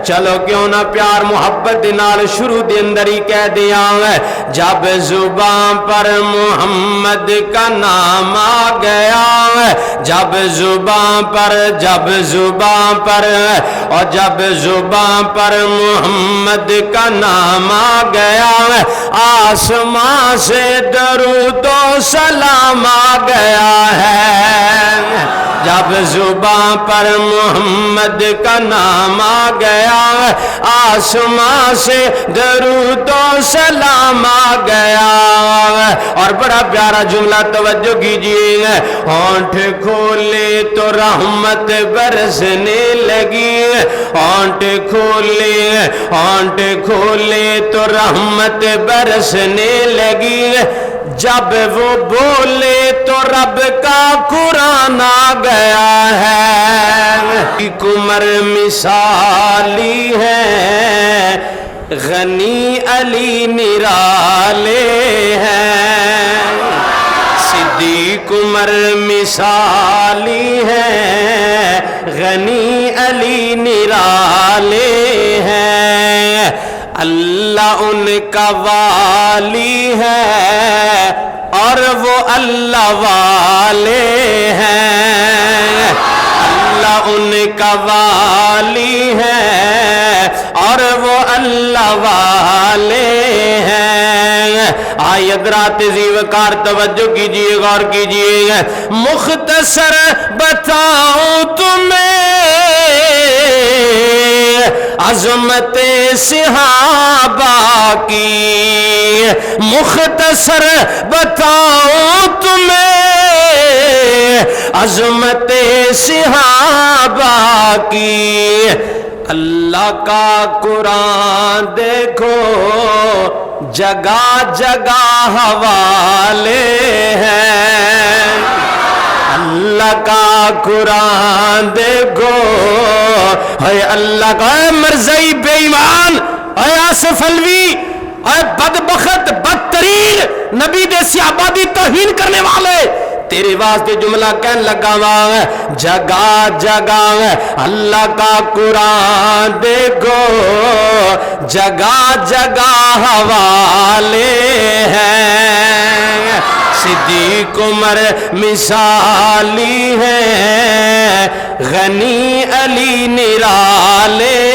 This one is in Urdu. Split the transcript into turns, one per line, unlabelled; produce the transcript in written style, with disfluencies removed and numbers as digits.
چلو کیوں نہ پیار محبت نال شروع دے اندر ہی کہہ دیا ہے جب زبان پر محمد کا نام آ گیا ہے جب زبان پر اور جب زبان پر محمد کا نام آ گیا ہے آسمان سے درود و سلام آ گیا ہے جب زبان پر محمد کا نام آ گیا ہے آسمان سے درود و سلام آ گیا ہے اور بڑا پیارا جملہ توجہ کیجیے ہونٹ کھولے تو رحمت برسنے لگی ہونٹ کھولے تو رحمت برسنے لگی جب وہ بولے تو رب کا قرآن آ گیا ہے عمر مثالی ہے غنی علی نرالے ہیں صدیق عمر مثالی ہے غنی علی نرالے ہیں اللہ ان کا والی ہے اور وہ اللہ والے ہیں اللہ ان کا والی ہے اور وہ اللہ والے ہیں آیت رات زیوکار توجہ کیجئے غور کیجئے مختصر بتاؤں تمہیں عظمت صحابہ کی مختصر بتاؤں تمہیں عظمت صحابہ کی اللہ کا قرآن دیکھو جگہ جگہ حوالے ہیں اللہ کا قرآن دیکھو اے اللہ کا اے مرزائی بے ایمان اے آصف الوی اے بدبخت بدترین نبی دے صحابہ دی توہین کرنے والے تیرے واسطے جملہ کہنے لگا ہے جگہ جگہ اللہ کا قرآن دیکھو جگہ جگہ حوالے ہیں صدیق عمر مثالی ہے غنی علی نرالے